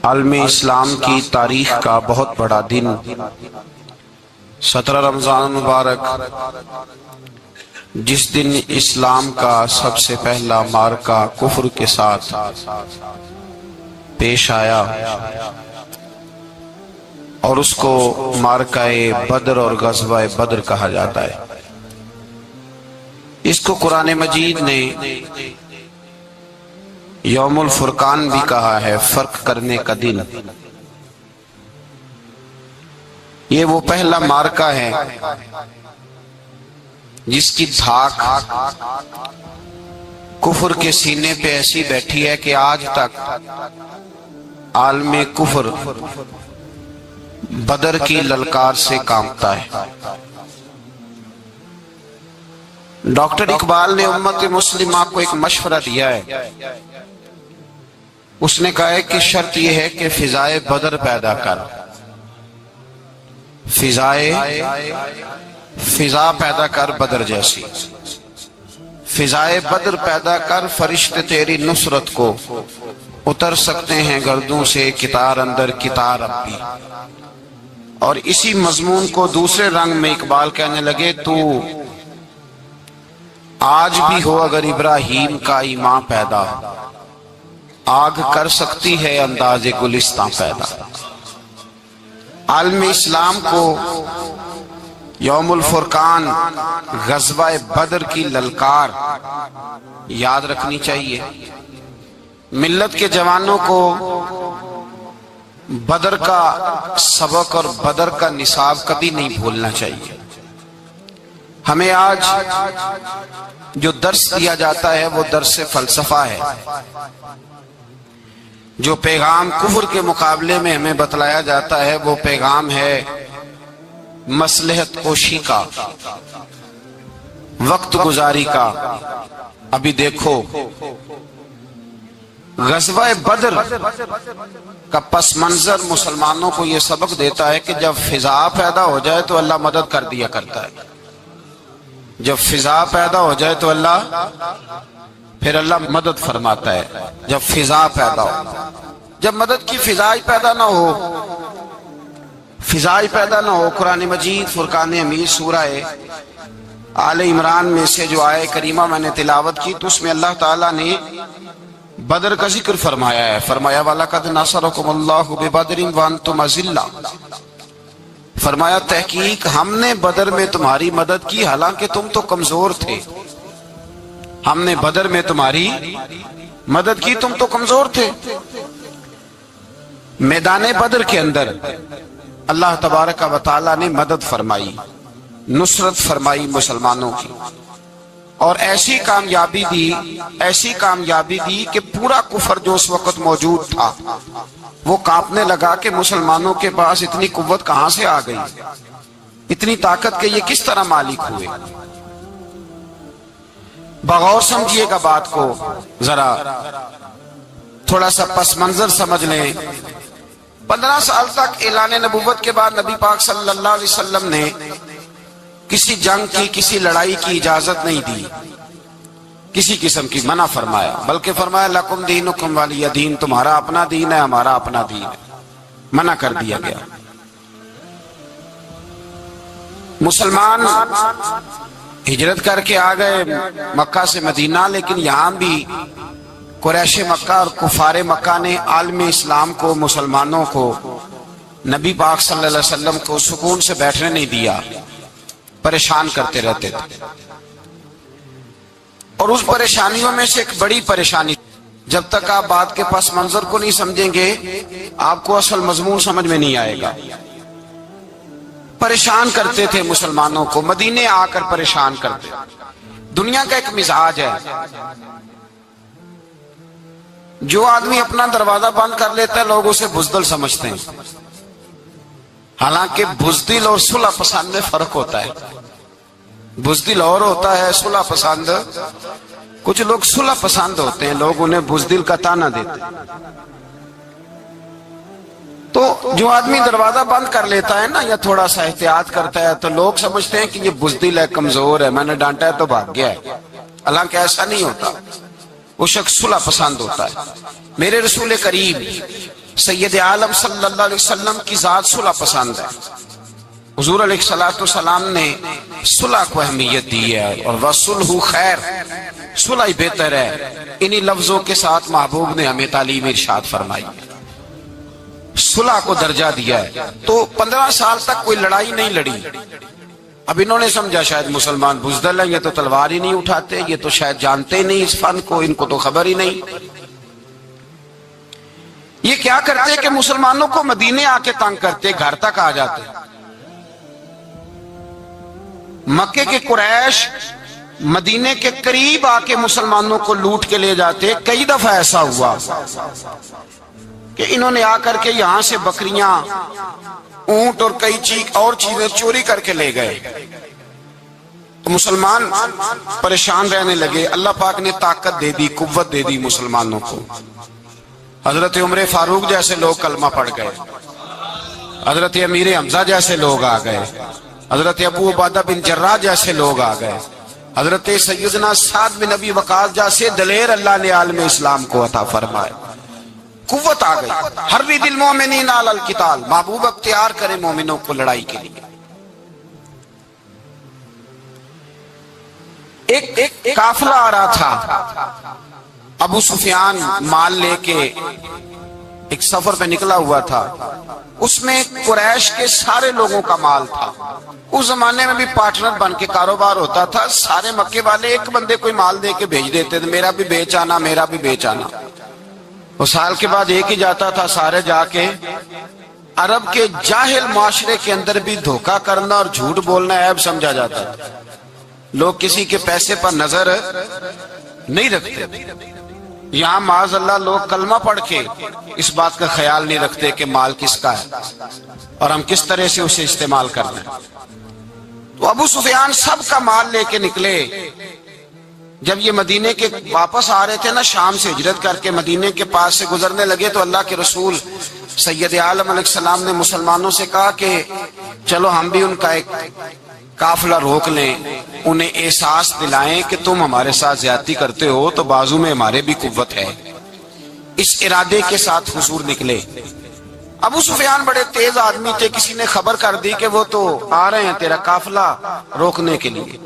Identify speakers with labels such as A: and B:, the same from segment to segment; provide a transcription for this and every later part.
A: عالم اسلام کی تاریخ کا بہت بڑا دن 17 رمضان مبارک، جس دن اسلام کا سب سے پہلا معرکہ کفر کے ساتھ پیش آیا اور اس کو معرکہ بدر اور غزوہ بدر کہا جاتا ہے۔ اس کو قرآن مجید نے یوم الفرقان بھی کہا ہے، فرق کرنے کا دن۔ یہ وہ پہلا معرکہ ہے جس کی دھاک کفر کے سینے پہ ایسی بیٹھی ہے کہ آج تک عالم کفر بدر کی للکار سے کانپتا ہے۔ ڈاکٹر اقبال نے امت مسلمہ کو ایک مشورہ دیا ہے۔ اس نے کہا ہے کہ شرط یہ ہے کہ فضائے بدر پیدا کر، فضا پیدا کر بدر جیسی، فضائے بدر پیدا کر، فرشتے تیری نصرت کو اتر سکتے ہیں گردوں سے کتار اندر کتار اب بھی۔ اور اسی مضمون کو دوسرے رنگ میں اقبال کہنے لگے، تو آج بھی ہو اگر ابراہیم کا ایمان پیدا، آگ کر سکتی ہے انداز گلستاں پیدا۔ عالم اسلام کو یوم الفرقان، غزوہ بدر کی للکار یاد رکھنی چاہیے۔ ملت کے جوانوں کو بدر کا سبق اور بدر کا نصاب کبھی نہیں بھولنا چاہیے۔ ہمیں آج جو درس دیا جاتا ہے وہ درس فلسفہ ہے۔ جو پیغام کفر کے مقابلے میں ہمیں بتلایا جاتا ہے وہ پیغام ہے مصلحت کوشی کا، وقت گزاری کا۔ ابھی دیکھو غزوہ بدر کا پس منظر مسلمانوں کو یہ سبق دیتا ہے کہ جب فضا پیدا ہو جائے تو اللہ مدد کر دیا کرتا ہے۔ جب فضا پیدا ہو جائے تو اللہ مدد فرماتا ہے۔ جب فضا پیدا ہو، جب مدد کی فضا ہی پیدا نہ ہو، قرآن مجید فرقان حمید سورہ آل عمران میں سے جو آیہ کریمہ میں نے تلاوت کی تو اس میں اللہ تعالیٰ نے بدر کا ذکر فرمایا ہے۔ فرمایا وَلَقَدْ نَصَرَكُمُ اللَّهُ بِبَدْرٍ وَأَنْتُمْ أَذِلَّةٌ، فرمایا تحقیق ہم نے بدر میں تمہاری مدد کی حالانکہ تم تو کمزور تھے۔ ہم نے بدر میں تمہاری مدد کی، تم تو کمزور تھے۔ میدان بدر کے اندر اللہ تبارک و تعالی نے مدد فرمائی، نصرت فرمائی مسلمانوں کی، اور ایسی کامیابی دی کہ پورا کفر جو اس وقت موجود تھا وہ کانپنے لگا کہ مسلمانوں کے پاس اتنی قوت کہاں سے آ گئی، اتنی طاقت کہ یہ کس طرح مالک ہوئے۔ بغور سمجھیے گا بات کو، ذرا تھوڑا سا پس منظر سمجھ لیں۔ 15 سال تک اعلان نبوت کے بعد نبی پاک صلی اللہ علیہ وسلم نے کسی جنگ کی، کسی لڑائی کی اجازت نہیں دی، کسی قسم کی منع فرمایا، بلکہ فرمایا لکم دینکم ولی دین، تمہارا اپنا دین ہے ہمارا اپنا دین ہے، منع کر دیا گیا۔ مسلمان ہجرت کر کے آ گئے مکہ سے مدینہ، لیکن یہاں بھی قریش مکہ اور کفار مکہ نے عالم اسلام کو، مسلمانوں کو، نبی پاک صلی اللہ علیہ وسلم کو سکون سے بیٹھنے نہیں دیا، پریشان کرتے رہتے تھے۔ اور اس پریشانیوں میں سے ایک بڑی پریشانی، جب تک آپ بات کے پس منظر کو نہیں سمجھیں گے آپ کو اصل مضمون سمجھ میں نہیں آئے گا۔ پریشان کرتے تھے مسلمانوں کو، مدینے آ کر پریشان کرتے۔ دنیا کا ایک مزاج ہے، جو آدمی اپنا دروازہ بند کر لیتا ہے لوگ اسے بزدل سمجھتے ہیں، حالانکہ بزدل اور صلح پسند میں فرق ہوتا ہے۔ بزدل اور ہوتا ہے، صلح پسند، کچھ لوگ صلح پسند ہوتے ہیں، لوگ انہیں بزدل کا طعنہ دیتے ہیں۔ تو جو آدمی دروازہ بند کر لیتا ہے نا، یا تھوڑا سا احتیاط کرتا ہے، تو لوگ سمجھتے ہیں کہ یہ بزدل ہے، کمزور ہے، میں نے ڈانٹا ہے تو بھاگ گیا ہے، حالانکہ ایسا نہیں ہوتا۔ وہ شخص صلح پسند ہوتا ہے۔ میرے رسول کریم سید عالم صلی اللہ علیہ وسلم کی ذات صلح پسند ہے. حضور علیہ الصلوۃ والسلام نے صلح کو اہمیت دی ہے اور وصلح خیر، صلح ہی بہتر ہے. انہی لفظوں کے ساتھ محبوب نے ہمیں تعلیم ارشاد فرمائی، صلح کو درجہ دیا ہے. تو 15 سال تک کوئی لڑائی نہیں لڑی. اب انہوں نے سمجھا شاید مسلمان بزدل ہیں، یہ تو تلوار ہی نہیں اٹھاتے، یہ تو شاید جانتے ہی نہیں اس فن کو، ان کو تو خبر ہی نہیں. یہ کیا کرتے کہ مسلمانوں کو مدینے آ کے تنگ کرتے، گھر تک آ جاتے. مکے کے قریش مدینے کے قریب آ کے مسلمانوں کو لوٹ کے لے جاتے. کئی دفعہ ایسا ہوا کہ انہوں نے آ کر کے یہاں سے بکریاں، اونٹ اور کئی اور چیزیں چوری کر کے لے گئے. تو مسلمان پریشان رہنے لگے. اللہ پاک نے طاقت دے دی، قوت دے دی مسلمانوں کو. حضرت عمر فاروق جیسے لوگ کلمہ پڑھ گئے، حضرت امیر حمزہ جیسے لوگ آ گئے، حضرت ابو عبیدہ بن جراح جیسے لوگ آ گئے، حضرت سیدنا سعد بن ابی وقاص جیسے دلیر اللہ نے عالم اسلام کو عطا فرمائے. قوت آ گئی. حرِّض المؤمنین علی القتال، محبوب اختیار کرے مومنوں کو لڑائی کے لیے. ایک قافلہ آ رہا تھا. ابو سفیان مال لے کے ایک سفر پہ نکلا ہوا تھا. اس میں قریش کے سارے لوگوں کا مال تھا. اس زمانے میں بھی پارٹنر بن کے کاروبار ہوتا تھا. سارے مکے والے ایک بندے کوئی مال دے کے بھیج دیتے تھے، میرا بھی بیچ آنا، میرا بھی بیچ آنا. وہ سال کے بعد ایک ہی جاتا تھا. سارے جا کے عرب کے جاہل معاشرے کے اندر بھی دھوکہ کرنا اور جھوٹ بولنا عیب سمجھا جاتا تھا. لوگ کسی کے پیسے پر نظر نہیں رکھتے. یہاں معاذ اللہ لوگ کلمہ پڑھ کے اس بات کا خیال نہیں رکھتے کہ مال کس کا ہے اور ہم کس طرح سے اسے استعمال کرنا ہے. تو ابو سفیان سب کا مال لے کے نکلے. جب یہ مدینے کے واپس آ رہے تھے نا، شام سے ہجرت کر کے مدینے کے پاس سے گزرنے لگے، تو اللہ کے رسول سید عالم علیہ السلام نے مسلمانوں سے کہا کہ چلو ہم بھی ان کا ایک قافلہ روک لیں، انہیں احساس دلائیں کہ تم ہمارے ساتھ زیادتی کرتے ہو تو بازو میں ہمارے بھی قوت ہے. اس ارادے کے ساتھ حضور نکلے. ابو سفیان بڑے تیز آدمی تھے. کسی نے خبر کر دی کہ وہ تو آ رہے ہیں تیرا قافلہ روکنے کے لیے.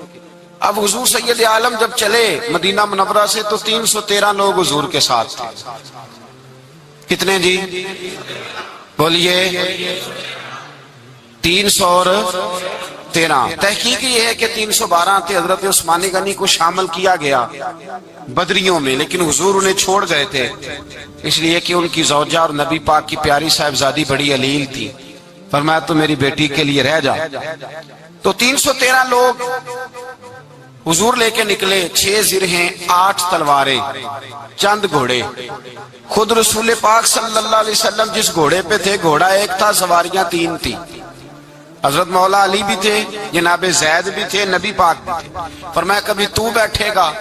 A: اب حضور سید عالم جب چلے مدینہ منورہ سے تو 313 لوگ حضور کے ساتھ تھے. کتنے جی؟ بولیے. 313. تحقیق یہ ہے کہ 312 تھے. حضرت عثمان غنی کو شامل کیا گیا بدریوں میں، لیکن حضور انہیں چھوڑ گئے تھے اس لیے کہ ان کی زوجہ اور نبی پاک کی پیاری صاحبزادی بڑی علیل تھی. فرمایا تو میری بیٹی کے لیے رہ جا. تو 313 لوگ حضور لے کے نکلے. 6 زرہیں، 8 تلواریں، چند گھوڑے. خود رسول پاک صلی اللہ علیہ وسلم جس گھوڑے پہ تھے، گھوڑا ایک تھا، سواریاں 3 تھی. حضرت مولا علی بھی تھے، جناب زید بھی تھے، نبی پاک بھی تھے. فرمایا کبھی تو بیٹھے گا،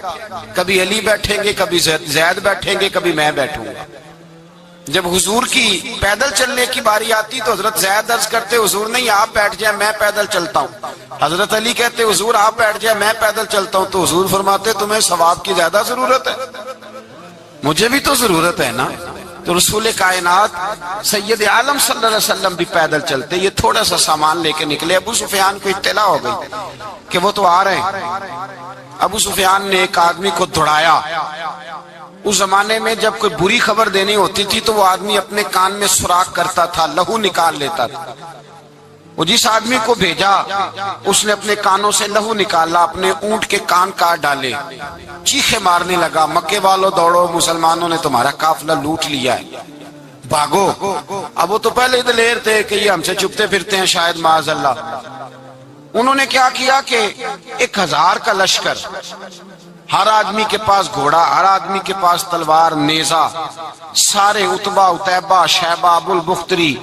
A: کبھی علی بیٹھیں گے، کبھی زید بیٹھیں گے، کبھی میں بیٹھوں گا. جب حضور کی پیدل چلنے کی باری آتی تو حضرت زید عرض کرتے حضور نہیں آپ بیٹھ جائیں میں پیدل چلتا ہوں. حضرت علی کہتے حضور آپ بیٹھ جائیں میں پیدل چلتا ہوں. تو حضور فرماتے تمہیں ثواب کی زیادہ ضرورت ہے، مجھے بھی تو ضرورت ہے نا. تو رسول کائنات سید عالم صلی اللہ علیہ وسلم بھی پیدل چلتے. یہ تھوڑا سا سامان لے کے نکلے. ابو سفیان کو اطلاع ہو گئی کہ وہ تو آ رہے ہیں. ابو سفیان نے ایک آدمی کو دوڑایا. اس زمانے میں جب کوئی بری خبر دینی ہوتی تھی تو وہ آدمی اپنے کان میں سوراخ کرتا تھا، لہو نکال لیتا تھا. وہ جس آدمی کو بھیجا اس نے اپنے کانوں سے لہو نکالا، اپنے اونٹ کے کان کاٹ ڈالے، چیخے مارنے لگا مکے والوں دوڑو، مسلمانوں نے تمہارا قافلہ لوٹ لیا ہے، بھاگو. اب وہ تو پہلے ہی دلیر تھے کہ یہ ہم سے چھپتے پھرتے ہیں شاید معاذ اللہ. انہوں نے کیا کیا کہ 1000 کا لشکر، ہر آدمی کے پاس گھوڑا، ہر آدمی کے پاس تلوار، نیزہ، سارے عتبہ، عتیبہ، شیبہ، ابو البختری،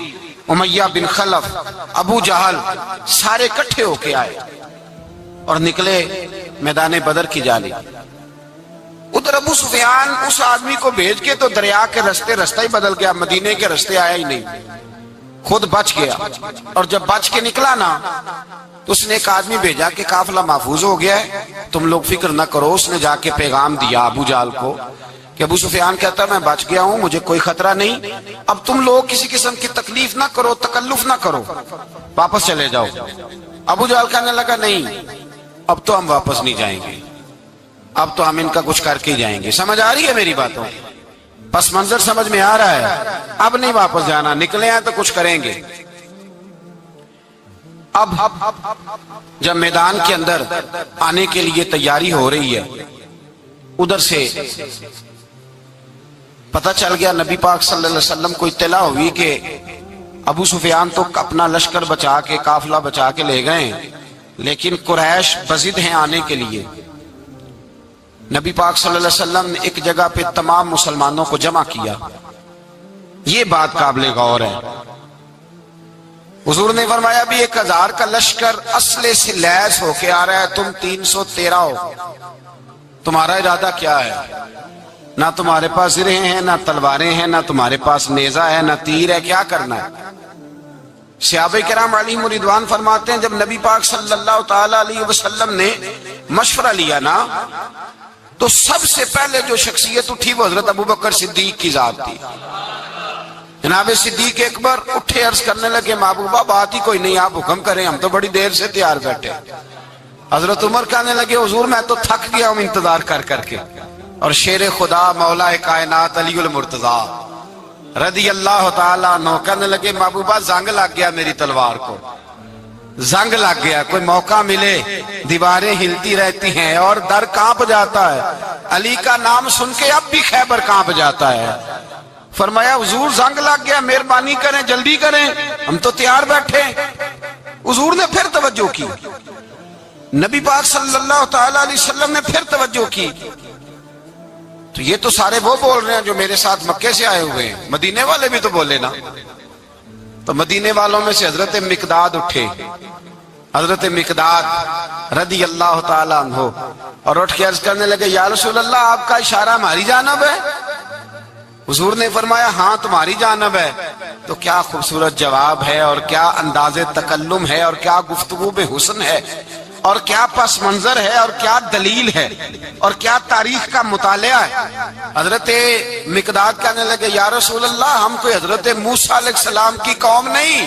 A: امیہ بن خلف، ابو جہل، سارے اکٹھے ہو کے آئے اور نکلے میدان بدر کی جانب. ادھر ابو سفیان اس آدمی کو بھیج کے تو دریا کے رستہ ہی بدل گیا، مدینے کے رستے آیا ہی نہیں، خود بچ گیا. اور جب بچ کے نکلا نا تو اس نے ایک آدمی بھیجا کہ قافلہ محفوظ ہو گیا ہے، تم لوگ فکر نہ کرو. اس نے جا کے پیغام دیا ابو جہل کو کہ ابو سفیان کہتا میں بچ گیا ہوں، مجھے کوئی خطرہ نہیں، اب تم لوگ کسی قسم کی تکلیف نہ کرو، تکلف نہ کرو، واپس چلے جاؤ۔ ابو جہل کہنے لگا نہیں، اب تو ہم واپس نہیں جائیں گے، اب تو ہم ان کا کچھ کر کے جائیں گے۔ سمجھ آ رہی ہے میری باتوں؟ پس منظر سمجھ میں آ رہا ہے، اب نہیں واپس جانا، نکلے ہیں تو کچھ کریں گے۔ اب جب میدان کے اندر آنے کے لیے تیاری ہو رہی ہے، ادھر سے پتہ چل گیا، نبی پاک صلی اللہ علیہ وسلم کو اطلاع ہوئی کہ ابو سفیان تو اپنا لشکر بچا کے، قافلہ بچا کے لے گئے، لیکن قریش بضد ہیں آنے کے لیے۔ نبی پاک صلی اللہ علیہ وسلم نے ایک جگہ پہ تمام مسلمانوں کو جمع کیا۔ یہ بات قابل غور ہے۔ حضور نے فرمایا بھی 1000 کا لشکر اسلحے سے لیس ہو کے آ رہا ہے، تم 313 ہو، تمہارا ارادہ کیا ہے؟ نہ تمہارے پاس زرہیں ہیں، نہ تلواریں ہیں، نہ تمہارے پاس نیزہ ہے، نہ تیر ہے، کیا کرنا ہے؟ صحابہ کرام علیہم رضوان فرماتے ہیں جب نبی پاک صلی اللہ تعالی علیہ وسلم نے مشورہ لیا نا، تو سب سے پہلے جو شخصیت اٹھی وہ حضرت ابوبکر صدیق کی ذات تھی۔ جناب صدیق اکبر اٹھے، عرض کرنے لگے محبوبہ بات ہی کوئی نہیں، آپ حکم کریں، ہم تو بڑی دیر سے تیار بیٹھے۔ حضرت عمر کہنے لگے حضور میں تو تھک گیا ہوں انتظار کر کر کے۔ اور شیر خدا مولا کائنات علی المرتضیٰ رضی اللہ تعالیٰ عنہ کہنے لگے محبوبہ زنگ لگ گیا میری تلوار کو، زنگ لگ گیا، کوئی موقع ملے دیواریں ہلتی رہتی ہیں اور در کانپ جاتا ہے، علی کا نام سن کے اب بھی خیبر کانپ جاتا ہے۔ فرمایا حضور زنگ لگ گیا، مہربانی کریں جلدی کریں، ہم تو تیار بیٹھے۔ حضور نے پھر توجہ کی، نبی پاک صلی اللہ تعالی علیہ وسلم نے پھر توجہ کی، تو یہ تو سارے وہ بول رہے ہیں جو میرے ساتھ مکے سے آئے ہوئے ہیں، مدینے والے بھی تو بولے نا۔ تو مدینے والوں میں سے حضرت مقداد اٹھے، حضرت مقداد رضی اللہ تعالیٰ عنہ، اور اٹھ کے عرض کرنے لگے یا رسول اللہ آپ کا اشارہ ہماری جانب ہے؟ حضور نے فرمایا ہاں تمہاری جانب ہے۔ تو کیا خوبصورت جواب ہے، اور کیا انداز تکلم ہے، اور کیا گفتگو بے حسن ہے، اور کیا پس منظر ہے، اور کیا دلیل ہے، اور کیا تاریخ کا مطالعہ ہے۔ حضرت مقداد کہنے لگے یا رسول اللہ ہم کوئی حضرت موسیٰ علیہ السلام کی قوم نہیں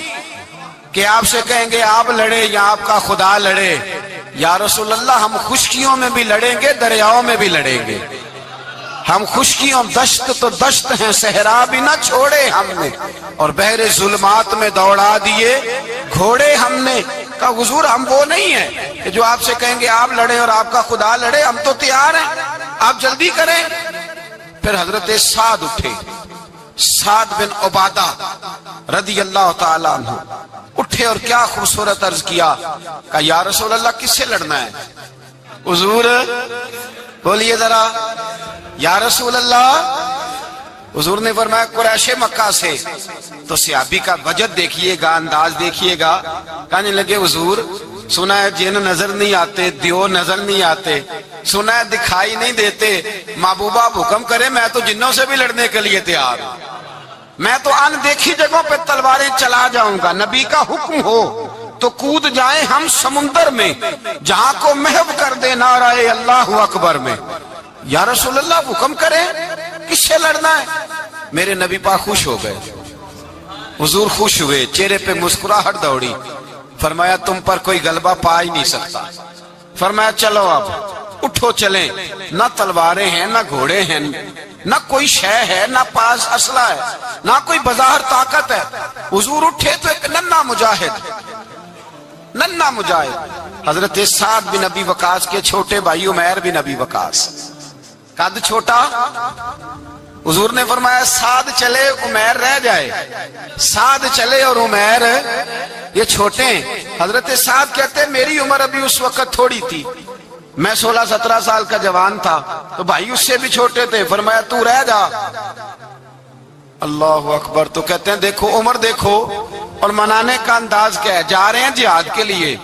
A: کہ آپ سے کہیں گے آپ لڑے یا آپ کا خدا لڑے۔ یا رسول اللہ ہم خشکیوں میں بھی لڑیں گے، دریاؤں میں بھی لڑیں گے، ہم خشکیوں دشت تو دشت ہیں، صحرا بھی نہ چھوڑے ہم نے، اور بحر ظلمات میں دوڑا دیے گھوڑے ہم نے۔ کہا حضور ہم وہ نہیں ہیں کہ جو آپ سے کہیں گے آپ لڑیں اور آپ کا خدا لڑے، ہم تو تیار ہیں، آپ جلدی کریں۔ پھر حضرت سعد اٹھے، سعد بن عبادہ رضی اللہ تعالیٰ عنہ اٹھے اور کیا خوبصورت عرض کیا، کہا یا رسول اللہ کس سے لڑنا ہے؟ حضور بولیے ذرا یا رسول اللہ۔ حضور نے فرمایا قریش مکہ سے۔ تو صحابی کا وجد دیکھیے گا، انداز دیکھیے گا، کہنے لگے حضور سنا ہے جن نظر نہیں آتے، دیو نظر نہیں آتے، سنا ہے دکھائی نہیں دیتے، محبوبہ آپ حکم کرے میں تو جنوں سے بھی لڑنے کے لیے تیار ہوں، میں تو ان دیکھی جگہوں پہ تلواریں چلا جاؤں گا، نبی کا حکم ہو تو کود جائیں ہم سمندر میں، جہاں کو محو کر دے نعرہ اللہ اکبر میں۔ یا رسول اللہ حکم کریں کس سے لڑنا ہے؟ میرے نبی پاک خوش ہو گئے، حضور خوش ہوئے، چہرے پہ مسکراہٹ دوڑی، فرمایا تم پر کوئی غلبہ پا ہی نہیں سکتا۔ فرمایا چلو اب اٹھو چلیں، نہ تلواریں ہیں، نہ گھوڑے ہیں، نہ کوئی شے ہے، نہ پاس اسلحہ ہے، نہ کوئی بظاہر طاقت ہے۔ حضور اٹھے تو ایک ننھا مجاہد حضرت سعد بن ابی وقاص کے چھوٹے بھائی عمیر بن ابی وقاص، قد چھوٹا، حضور نے فرمایا سعد چلے عمیر رہ جائے، سعد چلے اور عمیر یہ چھوٹے ہیں۔ حضرت سعد کہتے ہیں میری عمر ابھی اس وقت تھوڑی تھی، میں 16-17 سال کا جوان تھا، تو بھائی اس سے بھی چھوٹے تھے، فرمایا تو رہ جا۔ اللہ اکبر۔ تو کہتے ہیں دیکھو عمر دیکھو، اور منانے کا انداز کیا ہے، جا رہے ہیں جہاد کے لیے،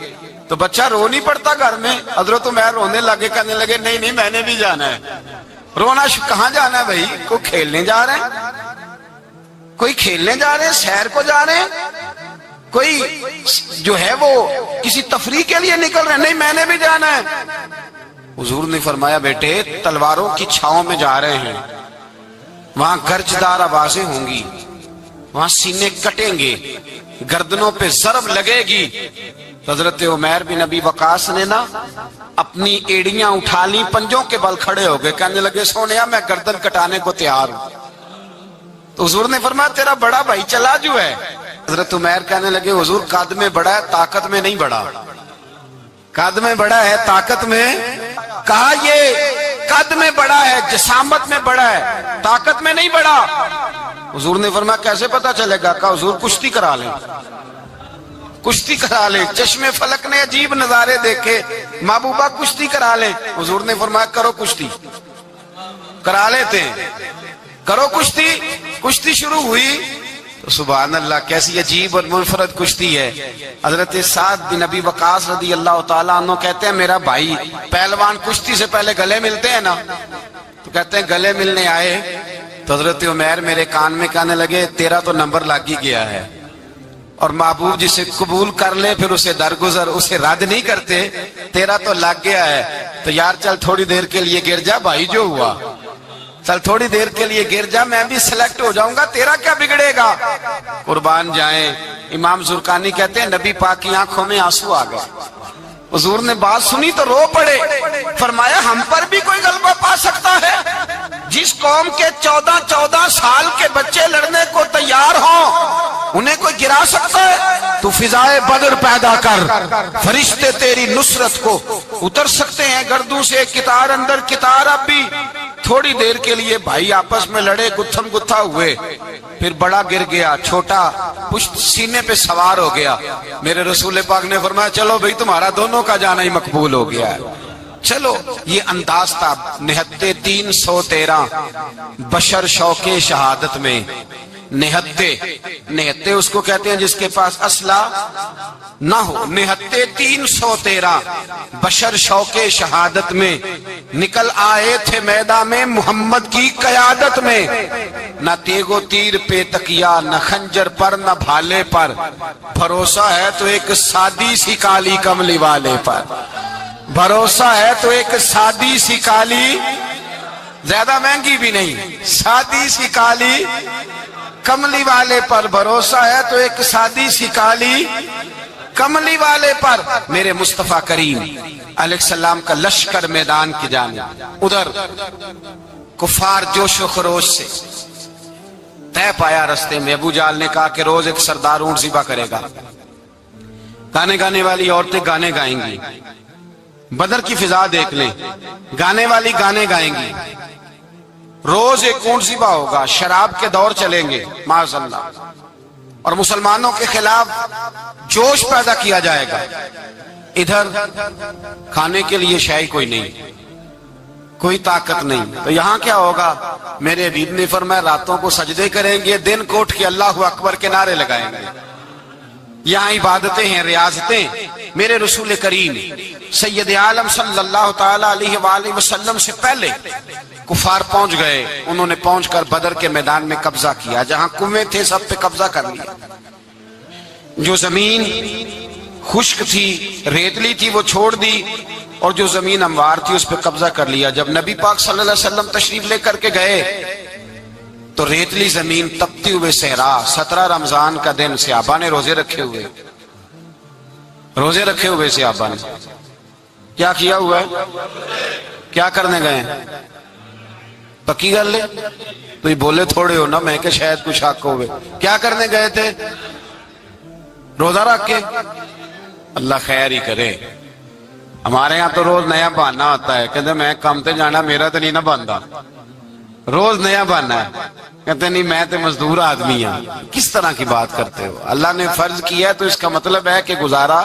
A: تو بچہ رو نہیں پڑتا گھر میں۔ حضرت عمیر رونے لگے، کہنے لگے نہیں میں نے بھی جانا ہے۔ رونا کہاں جانا ہے بھائی؟ کوئی کھیلنے جا رہے ہیں، کوئی کھیلنے جا رہے ہیں، سیر کو جا رہے ہیں، کوئی جو ہے وہ کسی تفریح کے لیے نکل رہے ہیں، نہیں میں نے بھی جانا ہے۔ حضور نے فرمایا بیٹے تلواروں کی چھاؤں میں جا رہے ہیں، وہاں گرجدار آوازیں ہوں گی، وہاں سینے کٹیں گے، گردنوں پہ ضرب لگے گی۔ حضرت عمیر بن ابی وقاص نے نا اپنی ایڑیاں اٹھا لی، پنجوں کے بل کھڑے ہو گئے، کہنے لگے سونیا میں گردن کٹانے کو تیار ہوں۔ تو حضور نے فرمایا تیرا بڑا بھائی چلا جو ہے۔ حضرت عمیر کہنے لگے حضور قد میں بڑا ہے، طاقت میں نہیں بڑا۔ قد میں بڑا ہے، طاقت میں؟ کہا یہ قد میں بڑا ہے، جسامت میں بڑا ہے، طاقت میں نہیں بڑا۔ حضور نے فرمایا کیسے پتا چلے گا؟ کہا حضور کشتی کرا لیں، کشتی کرا لیں۔ چشمے فلک نے عجیب نظارے دیکھے، محبوبہ کشتی کرا لیں۔ حضور نے فرمایا کرو کشتی، کرا لیتے ہیں، کرو کشتی۔ کشتی شروع ہوئی تو سبحان اللہ کیسی عجیب اور منفرد کشتی ہے۔ حضرت سعد بن ابی وقاص رضی اللہ تعالیٰ عنہ کہتے ہیں میرا بھائی پہلوان کشتی سے پہلے گلے ملتے ہیں نا، تو کہتے ہیں گلے ملنے آئے تو حضرت عمیر میرے کان میں کہنے لگے تیرا تو نمبر لگ ہی گیا ہے، اور محبوب جسے قبول کر لے پھر اسے درگزر، اسے رد نہیں کرتے، تیرا تو لگ گیا ہے، تو یار چل تھوڑی دیر کے لیے گر جا بھائی، جو ہوا چل تھوڑی دیر کے لیے گر جا، میں بھی سلیکٹ ہو جاؤں گا، تیرا کیا بگڑے گا۔ قربان جائیں امام زرقانی کہتے ہیں نبی پاک کی آنکھوں میں آنسو آ گئے۔ حضور نے بات سنی تو رو پڑے، فرمایا ہم پر بھی کوئی غلبہ پا سکتا ہے؟ جس قوم کے 14 سال کے بچے لڑنے کو تیار ہوں انہیں کوئی گرا سکتا ہے؟ تو فضائے بدر پیدا کر، فرشتے تیری نصرت کو اتر سکتے ہیں گردوں سے، کتار اندر کتار۔ اب بھی تھوڑی دیر کے لیے بھائی آپس میں لڑے، گتھم گتھا ہوئے، پھر بڑا گر گیا، چھوٹا پشت سینے پہ سوار ہو گیا۔ میرے رسول پاک نے فرمایا چلو بھائی تمہارا دونوں کا جانا ہی مقبول ہو گیا ہے، چلو۔ یہ انداز تھا نہتے 313 بشر شوق شہادت میں۔ نہتے اس کو کہتے ہیں جس کے پاس اسلحہ نہ ہو۔ نہتے 313 بشر شوق شہادت میں نکل آئے تھے میدان میں محمد کی قیادت میں۔ نہ تیگ و تیر پہ تکیا، نہ خنجر پر نہ بھالے پر، بھروسہ ہے تو ایک سادی سی کالی کملی والے پر۔ بھروسہ ہے تو ایک سادی سی کالی، زیادہ مہنگی بھی نہیں، سادی سی کالی کملی والے پر۔ بھروسہ ہے تو ایک سادی سی کالی کملی والے پر۔ میرے مصطفیٰ کریم علیہ السلام کا لشکر میدان کی جانب، ادھر کفار جوش و خروش سے طے پایا رستے میں۔ ابو جہل نے کہا کہ روز ایک سردار اونٹ ذبح کرے گا، گانے گانے والی عورتیں گانے گائیں گی، بدر کی فضا دیکھ لیں، گانے والی گانے گائیں گی، روز ایک اونٹ ذبح ہوگا، شراب کے دور چلیں گے معاذ اللہ، اور مسلمانوں کے خلاف جوش پیدا کیا جائے گا۔ ادھر کھانے کے لیے شے کوئی نہیں، کوئی طاقت نہیں، تو یہاں کیا ہوگا؟ میرے حبیب نے فرمایا راتوں کو سجدے کریں گے، دن کو اٹھ کے اللہ اکبر کے نعرے لگائیں گے۔ یہاں عبادتیں ہیں، ریاضتیں۔ میرے رسول کریم سید عالم صلی اللہ تعالی علیہ وآلہ وسلم سے پہلے کفار پہنچ گئے، انہوں نے پہنچ کر بدر کے میدان میں قبضہ کیا، جہاں کنویں تھے سب پہ قبضہ کر لیا، جو زمین خشک تھی ریتلی تھی وہ چھوڑ دی، اور جو زمین ہموار تھی اس پہ قبضہ کر لیا۔ جب نبی پاک صلی اللہ علیہ وسلم تشریف لے کر کے گئے تو ریتلی زمین، تپتی ہوئے صحرا، 17 رمضان کا دن، صحابہ نے روزے رکھے ہوئے، روزے رکھے ہوئے صحابہ نے کیا کیا ہوا ہے؟ کیا کرنے گئے؟ پکی گل لے تو یہ بولے تھوڑے ہو نا، میں کہ شاید کچھ حق ہوئے۔ کیا کرنے گئے تھے؟ روزہ رکھ کے۔ اللہ خیر ہی کرے، ہمارے یہاں تو روز نیا بہانہ ہوتا ہے، کہتے میں کام تے جانا، میرا تو نہیں نہ بنتا، روز نیا بہانہ ہے، کہتے نہیں میں تو مزدور آدمی ہوں۔ کس طرح کی بات کرتے ہو؟ اللہ نے فرض کیا ہے تو اس کا مطلب ہے کہ گزارا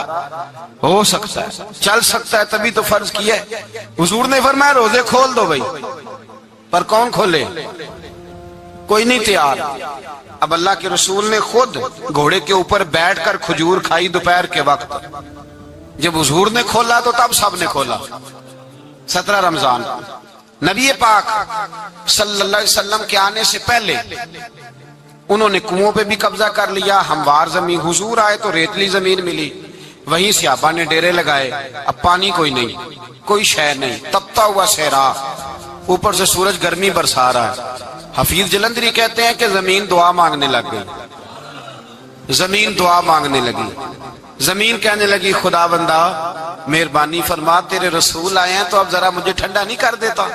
A: ہو سکتا ہے، چل سکتا ہے، تبھی تو فرض کیا ہے۔ حضور نے فرمایا روزے کھول دو بھائی، پر کون کھولے؟ کوئی نہیں تیار۔ اب اللہ کے رسول نے خود گھوڑے کے اوپر بیٹھ کر کھجور کھائی دوپہر کے وقت۔ جب حضور نے کھولا تو تب سب نے کھولا۔ 17 رمضان نبی پاک صلی اللہ علیہ وسلم کے آنے سے پہلے انہوں نے کنووں پہ بھی قبضہ کر لیا، ہموار زمین۔ حضور آئے تو ریتلی زمین ملی، وہیں صحابہ نے ڈیرے لگائے۔ اب پانی کوئی نہیں، کوئی شے نہیں، تپتا ہوا صحرا، اوپر سے سورج گرمی برسا رہا ہے۔ حفیظ جلندری کہتے ہیں کہ زمین دعا مانگنے لگ گئی، زمین دعا مانگنے لگی، زمین کہنے لگی خدا بندہ مہربانی فرما، تیرے رسول آئے ہیں تو اب ذرا مجھے ٹھنڈا نہیں کر دیتا۔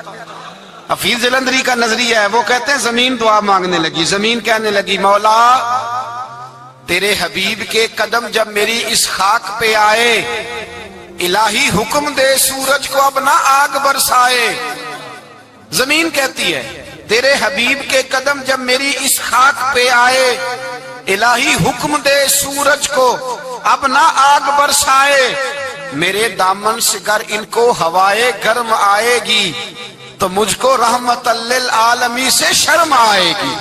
A: حفیظ جلندری کا نظریہ ہے، وہ کہتے ہیں زمین دعا مانگنے لگی، زمین کہنے لگی مولا تیرے حبیب کے قدم جب میری اس خاک پہ آئے، الہی حکم دے سورج کو اب نہ آگ برسائے۔ زمین کہتی ہے تیرے حبیب کے قدم جب میری اس خاک پہ آئے، الہی حکم دے سورج کو اب نہ آگ برسائے، میرے دامن سے گر ان کو ہوائے گرم آئے گی تو مجھ کو رحمت للعالمین سے شرم آئے گی،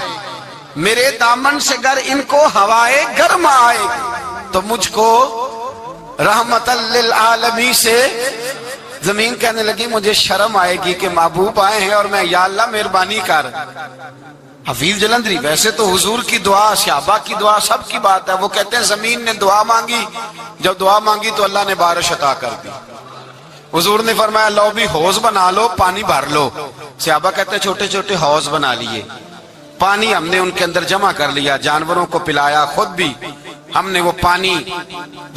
A: میرے دامن سے گر ان کو ہوائے گرم آئے گی تو مجھ کو رحمت للعالمین سے۔ زمین کہنے لگی مجھے شرم آئے گی کہ محبوب آئے ہیں اور میں یا اللہ مہربانی کر۔ حفیظ جلندری ویسے تو حضور کی دعا، صحابہ کی دعا سب کی بات ہے، وہ کہتے ہیں زمین نے دعا مانگی، جب دعا مانگی تو اللہ نے بارش عطا کر دی۔ حضور نے فرمایا لو بھی حوض بنا لو، پانی بھر لو۔ صحابہ کہتے ہیں چھوٹے چھوٹے حوض بنا لیے، پانی ہم نے ان کے اندر جمع کر لیا، جانوروں کو پلایا، خود بھی ہم نے وہ پانی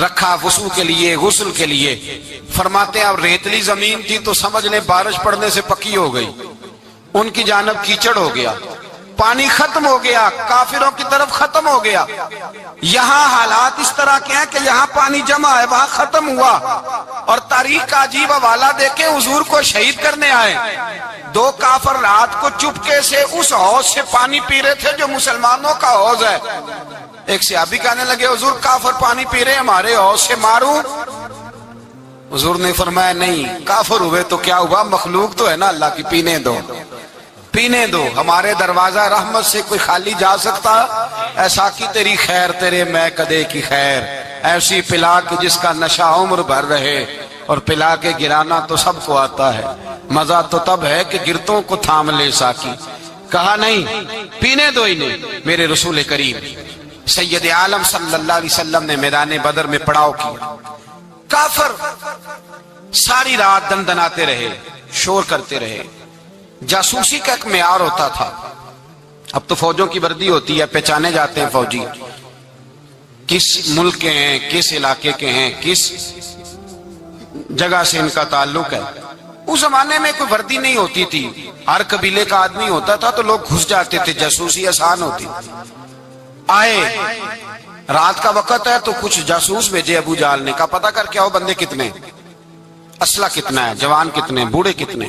A: رکھا وضو کے لیے، غسل کے لیے۔ فرماتے ہیں اب ریتلی زمین تھی تو سمجھ لیں بارش پڑنے سے پکی ہو گئی، ان کی جانب کیچڑ ہو گیا، پانی ختم ہو گیا، کافروں کی طرف ختم ہو گیا۔ یہاں حالات اس طرح کے ہیں کہ یہاں پانی جمع ہے، وہاں ختم ہوا، اور تاریخ کا عجیب حوالہ دیکھیں، حضور کو شہید کرنے آئے، دو کافر رات کو چپکے سے اس حوض سے پانی پی رہے تھے جو مسلمانوں کا حوض ہے۔ ایک صحابی کہنے لگے حضور کافر پانی پی رہے ہمارے حوض سے، ماروں؟ حضور نے فرمایا نہیں، کافر ہوئے تو کیا ہوا، مخلوق تو ہے نا اللہ کی، پینے دو پینے دو، ہمارے دروازہ رحمت سے کوئی خالی جا سکتا؟ ایسا کی تیری خیر تیرے میں کدے کی خیر، ایسی پلا کہ جس کا نشہ عمر بھر رہے، اور پلا کے گرانا تو سب کو آتا ہے، مزہ تو تب ہے کہ گرتوں کو تھام لے ساکی۔ کہا نہیں، پینے دو انہیں۔ میرے رسول کریم سید عالم صلی اللہ علیہ وسلم نے میدان بدر میں پڑاؤ کیا، کافر ساری رات دندناتے رہے، شور کرتے رہے۔ جاسوسی کا ایک معیار ہوتا تھا، اب تو فوجوں کی وردی ہوتی ہے، پہچانے جاتے ہیں فوجی کس ملک کے ہیں، کس علاقے کے ہیں، کس جگہ سے ان کا تعلق ہے۔ اس زمانے میں کوئی وردی نہیں ہوتی تھی، ہر قبیلے کا آدمی ہوتا تھا تو لوگ گھس جاتے تھے، جاسوسی آسان ہوتی۔ آئے رات کا وقت ہے تو کچھ جاسوس بھیجے ابو جہل نے، کہا پتہ کر کے آؤ بندے کتنے، اسلحہ کتنا ہے، جوان کتنے، بوڑھے کتنے،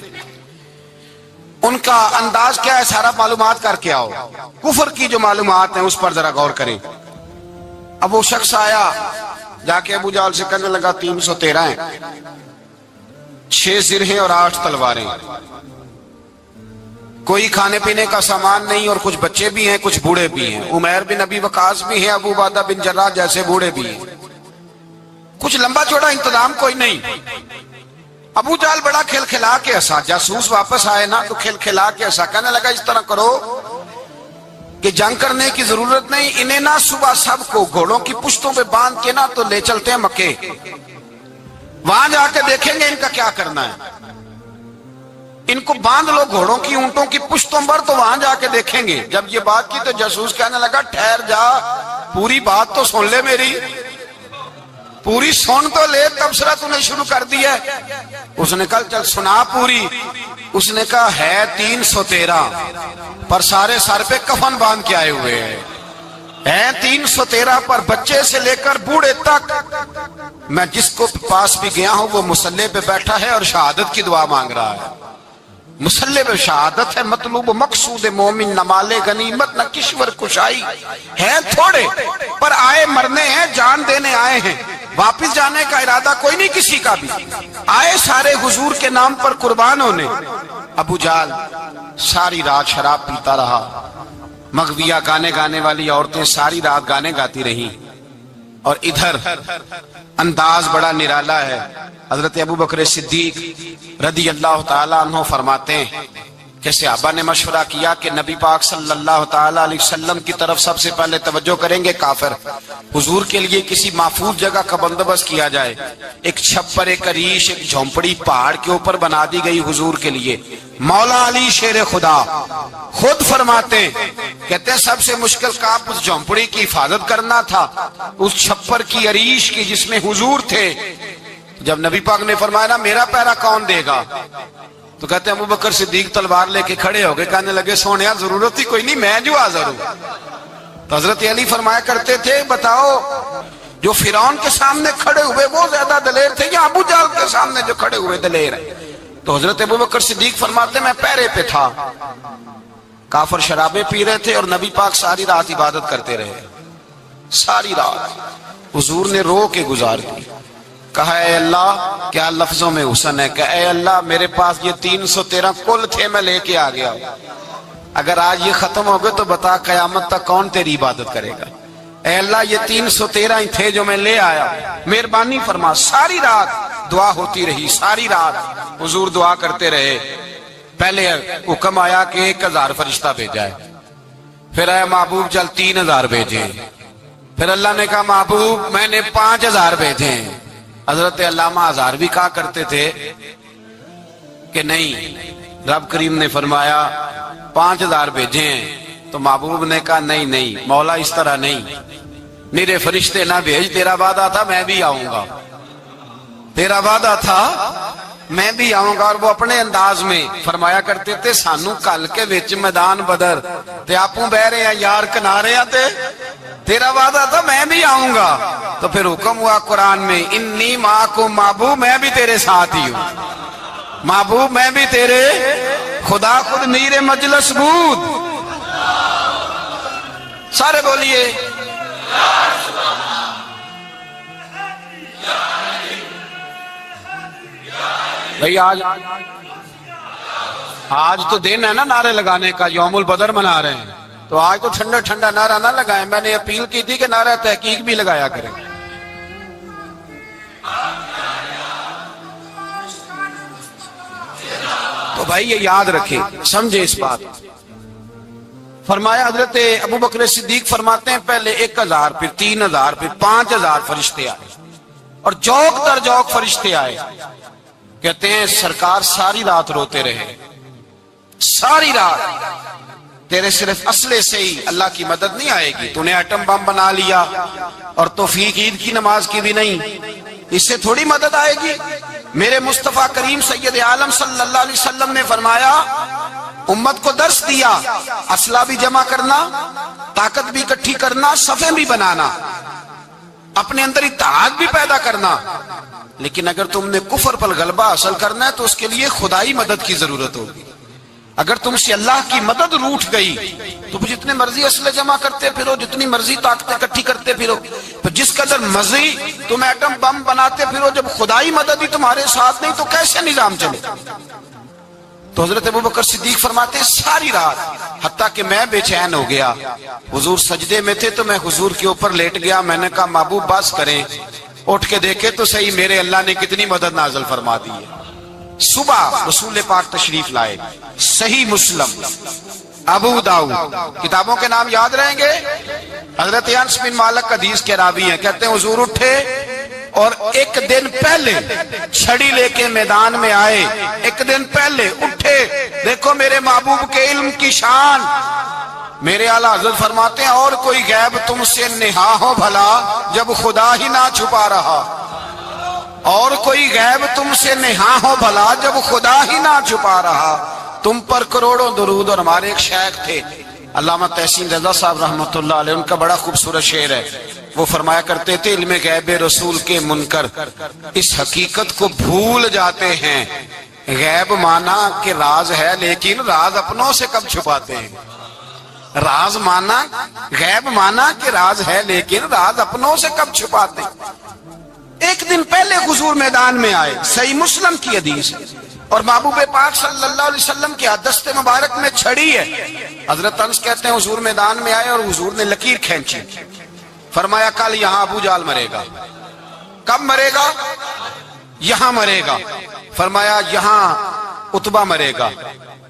A: ان کا انداز کیا ہے، سارا معلومات کر کے آؤ۔ کفر کی جو معلومات ہیں اس پر ذرا غور کریں۔ اب وہ شخص آیا، جا کے ابو جہل سے کہنے لگا 313 ہیں، 6 زرہیں اور 8 تلواریں، کوئی کھانے پینے کا سامان نہیں، اور کچھ بچے بھی ہیں، کچھ بوڑھے بھی ہیں، عمیر بن ابی وقاص بھی ہیں، ابو عبیدہ بن جراح جیسے بوڑھے بھی ہیں، کچھ لمبا چوڑا انتظام کوئی نہیں۔ ابو جہل بڑا کھل کھلا کے ہنسا، جاسوس واپس آئے نا تو کھل کھلا کے ہنسا، کہنے لگا اس طرح کرو کہ جنگ کرنے کی ضرورت نہیں، انہیں نا صبح سب کو گھوڑوں کی پشتوں پہ باندھ کے نا تو لے چلتے ہیں مکے، وہاں جا کے دیکھیں گے ان کا کیا کرنا ہے، ان کو باندھ لو گھوڑوں کی اونٹوں کی پشتوں پر، تو وہاں جا کے دیکھیں گے۔ جب یہ بات کی تو جاسوس کہنے لگا ٹھہر جا، پوری بات تو سن لے، میری پوری سن تو لے، تبصرہ تو نے شروع کر دیا ہے۔ اس نے کہا چل سنا پوری۔ اس نے کہا ہے 313 پر سارے سر پہ کفن باندھ کے آئے ہوئے ہیں 313 پر بچے سے لے کر بوڑھے تک، میں جس کو پاس بھی گیا ہوں وہ مسلح پہ بیٹھا ہے اور شہادت کی دعا مانگ رہا ہے۔ مسلح پہ شہادت ہے، مطلوب مقصود مومن، نہ مال غنیمت نہ کشور کشائی، ہیں تھوڑے پر آئے مرنے ہیں، جان دینے آئے ہیں، واپس جانے کا ارادہ کوئی نہیں کسی کا بھی، آئے سارے حضور کے نام پر قربان ہونے۔ ابو جہل ساری رات شراب پیتا رہا، مغویہ گانے گانے والی عورتیں ساری رات گانے گاتی رہیں، اور ادھر انداز بڑا نرالا ہے۔ حضرت ابو بکر صدیق رضی اللہ تعالیٰ عنہ فرماتے ہیں کہ صحابہ نے مشورہ کیا کہ نبی پاک صلی اللہ تعالی علیہ وسلم کی طرف سب سے پہلے توجہ کریں گے کافر، حضور کے لیے کسی محفوظ جگہ کا بندوبست کیا جائے، ایک چھپر، ایک عریش، ایک جھونپڑی پہاڑ کے اوپر بنا دی گئی حضور کے لیے۔ مولا علی شیر خدا خود فرماتے ہیں، کہتے ہیں سب سے مشکل کام اس جھونپڑی کی حفاظت کرنا تھا، اس چھپر کی، عریش کی جس میں حضور تھے۔ جب نبی پاک نے فرمایا نا میرا پہرا کون دے گا، تو کہتے ہیں ابوبکر صدیق تلوار لے کے کھڑے ہو گئے، کہنے لگے سونیا ضرورت ہی کوئی نہیں، میں جو حاضر ہوں۔ تو حضرت علی فرمایا کرتے تھے بتاؤ جو فرعون کے سامنے کھڑے ہوئے وہ زیادہ دلیر تھے یا ابو جہل کے سامنے جو کھڑے ہوئے دلیر ہیں؟ تو حضرت ابوبکر صدیق فرماتے میں پہرے پہ تھا، کافر شرابیں پی رہے تھے اور نبی پاک ساری رات عبادت کرتے رہے، ساری رات حضور نے رو کے گزار دی۔ کہا اے اللہ، کیا لفظوں میں حسن ہے، کہ اے اللہ میرے پاس یہ 313 کل تھے میں لے کے آ گیا ہوں، اگر آج یہ ختم ہو گئے تو بتا قیامت تک کون تیری عبادت کرے گا؟ اے اللہ یہ 313 ہی تھے جو میں لے آیا، مہربانی فرما۔ ساری رات دعا ہوتی رہی، ساری رات حضور دعا کرتے رہے۔ پہلے حکم آیا کہ 1000 فرشتہ بھیجا ہے، پھر اے محبوب چل 3000 بھیجے، پھر اللہ نے کہا محبوب میں نے 5000 بھیجے ہیں۔ حضرت علامہ ہزار بھی کہا کرتے تھے کہ نہیں، رب کریم نے فرمایا 5000 بھیجے ہیں، تو محبوب نے کہا نہیں نہیں مولا اس طرح نہیں، میرے فرشتے نہ بھیج، تیرا وعدہ تھا میں بھی آؤں گا، تیرا وعدہ تھا میں بھی آؤں گا۔ اور وہ اپنے انداز میں فرمایا کرتے تھے سانو کل کے وچ میدان بدر تے آپوں بہ رہے ہیں یار کنارے آتے، تیرا وعدہ تھا میں بھی آؤں گا۔ تو پھر حکم ہوا قرآن میں انی معکم، محبوب میں بھی تیرے ساتھ ہی ہوں، محبوب میں بھی تیرے، خدا خود میر مجلس بود۔ سارے بولیے بھئی آج تو دن ہے نا نعرے لگانے کا، یوم البدر منا رہے ہیں، تو آج تو ٹھنڈا ٹھنڈا نعرہ نہ لگائیں، میں نے اپیل کی تھی کہ نعرہ تحقیق بھی لگایا کریں۔ تو بھائی یہ یاد رکھیں، سمجھے اس بات۔ فرمایا حضرت ابوبکر صدیق فرماتے ہیں پہلے 1000 پھر 3000 پھر 5000 فرشتے آئے، اور جوک در جوک فرشتے آئے۔ کہتے ہیں سرکار ساری رات روتے رہے، ساری رات، تیرے صرف اسلحے سے ہی اللہ کی مدد نہیں آئے گی، تو نے ایٹم بم بنا لیا اور توفیق عید کی نماز کی بھی نہیں، اس سے تھوڑی مدد آئے گی۔ میرے مصطفیٰ کریم سید عالم صلی اللہ علیہ وسلم نے فرمایا، امت کو درس دیا، اسلحہ بھی جمع کرنا، طاقت بھی اکٹھی کرنا، صفیں بھی بنانا، اپنے اندر اتحاد بھی پیدا کرنا، لیکن اگر تم نے کفر پر غلبہ حاصل کرنا ہے تو اس کے لیے خدائی مدد کی ضرورت ہوگی۔ اگر تم سے اللہ کی مدد روٹ گئی تو جتنے مرضی اسلحے جمع کرتے پھرو، جتنی مرضی طاقتیں اکٹھی کرتے پھرو، تو جس قدر مرضی تم ایٹم بم بناتے پھرو، جب خدائی مدد ہی تمہارے ساتھ نہیں تو کیسے نظام چلے؟ تو حضرت ابوبکر صدیق فرماتے ہیں ساری رات، حتیٰ کہ میں بے چین ہو گیا، حضور سجدے میں تھے تو میں حضور کے اوپر لیٹ گیا، میں نے کہا محبوب بس کریں، اٹھ کے دیکھے تو صحیح میرے اللہ نے کتنی مدد نازل فرما دی ہے۔ صبح رسول پاک تشریف لائے، صحیح مسلم، ابو داؤد، کتابوں کے نام یاد رہیں گے۔ حضرت انس بن مالک حدیث کے راوی ہیں، کہتے ہیں حضور اٹھے اور ایک دن پہلے چھڑی لے کے میدان میں آئے، ایک دن پہلے اٹھے، دیکھو میرے محبوب کے علم کی شان۔ میرے اعلیٰ حضرت فرماتے ہیں اور کوئی غیب تم سے نہا ہو بھلا جب خدا ہی نہ چھپا رہا، اور کوئی غیب تم سے نہا ہو بھلا جب خدا ہی نہ چھپا رہا، تم پر کروڑوں درود۔ اور ہمارے ایک شیخ تھے علامہ تحسین رضا صاحب رحمۃ اللہ علیہ، ان کا بڑا خوبصورت شعر ہے، وہ فرمایا کرتے تھے علم غیب رسول کے منکر اس حقیقت کو بھول جاتے ہیں، غیب مانا کہ راز ہے لیکن راز اپنوں سے کب چھپاتے ہیں، راز مانا، غیب مانا کہ راز ہے لیکن راز اپنوں سے کب چھپاتے ہیں۔ ایک دن پہلے حضور میدان میں آئے، صحیح مسلم کی حدیث ہے، اور محبوب پاک صلی اللہ علیہ وسلم کے دست مبارک میں چھڑی ہے۔ حضرت انس کہتے ہیں حضور میدان میں آئے اور حضور نے لکیر کھینچی، فرمایا کل یہاں ابو جہل مرے گا۔ کب مرے گا؟ یہاں مرے گا۔ فرمایا یہاں عتبہ مرے گا،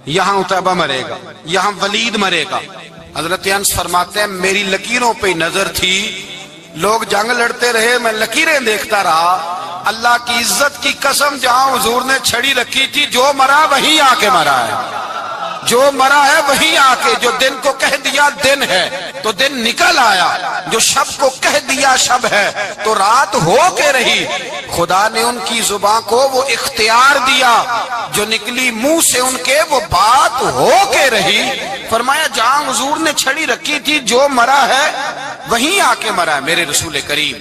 A: یہاں اتبا مرے گا، یہاں ولید مرے گا۔ حضرت انس فرماتے ہیں میری لکیروں پہ نظر تھی، لوگ جنگ لڑتے رہے، میں لکیریں دیکھتا رہا۔ اللہ کی عزت کی قسم، جہاں حضور نے چھڑی رکھی تھی، جو مرا وہیں آ کے مرا ہے، جو مرا ہے وہیں آ کے۔ جو دن کو کہہ دیا دن ہے تو دن نکل آیا، جو شب کو کہہ دیا شب ہے تو رات ہو کے رہی۔ خدا نے ان کی زبان کو وہ اختیار دیا، جو نکلی منہ سے ان کے وہ بات ہو کے رہی۔ فرمایا جہاں حضور نے چھڑی رکھی تھی، جو مرا ہے وہیں آ کے مرا ہے میرے رسول کریم۔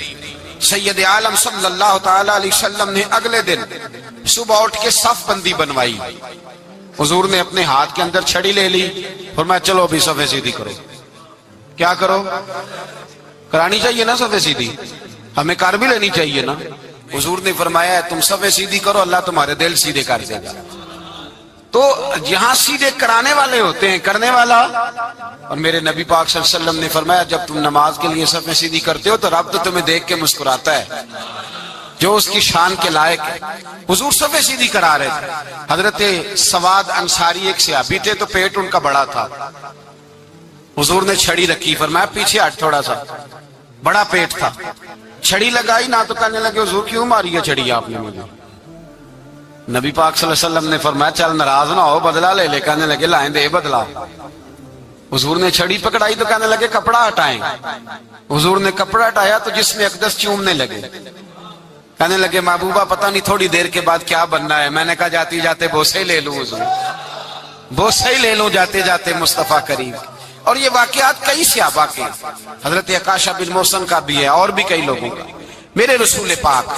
A: سید عالم صلی اللہ تعالی علیہ وسلم نے اگلے دن صبح اٹھ کے صف بندی بنوائی۔ حضور نے اپنے ہاتھ کے اندر چھڑی لے لی، فرمایا چلو ابھی صفیں سیدھی کرو۔ کیا کرو؟ کرانی چاہیے نا صفیں سیدھی، ہمیں کر بھی لینی چاہیے نا۔ حضور نے فرمایا تم صفیں سیدھی کرو، اللہ تمہارے دل سیدھے کر دے گا۔ تو جہاں سیدھے کرانے والے ہوتے ہیں، کرنے والا۔ اور میرے نبی پاک صلی اللہ علیہ وسلم نے فرمایا جب تم نماز کے لیے صفیں سیدھی کرتے ہو تو رب تو تمہیں دیکھ کے مسکراتا ہے، جو اس کی شان کے لائق ہے۔ حضور صفیں سیدھی کرا رہے تھے۔ حضرت سواد انصاری ایک صحابی تھے، تو پیٹ ان کا بڑا تھا۔ حضور نے چھڑی رکھی، فرمایا پیچھے ہٹ تھوڑا سا، بڑا پیٹ تھا۔ چھڑی لگائی نہ تو کہنے لگے حضور کیوں ماری ہے چھڑی آپ نے مجھے؟ نبی پاک صلی اللہ علیہ وسلم نے فرمایا چل ناراض نہ ہو، بدلہ لے لے۔ کہنے لگے لائیں دے بدلہ۔ حضور نے چھڑی پکڑائی تو کہنے لگے کپڑا ہٹائیں۔ حضور نے کپڑا ہٹایا تو جسم اقدس چومنے لگے۔ کہنے لگے محبوبہ پتہ نہیں تھوڑی دیر کے بعد کیا بننا ہے۔ میں نے کہا جاتی جاتے بوسے لے لوں حضور، بوسے لے لوں جاتے جاتے مصطفیٰ کریم۔ اور یہ واقعات کئی صحابہ کے، حضرت عکاشہ بن محسن کا بھی ہے اور بھی کئی لوگوں کا۔ میرے رسول پاک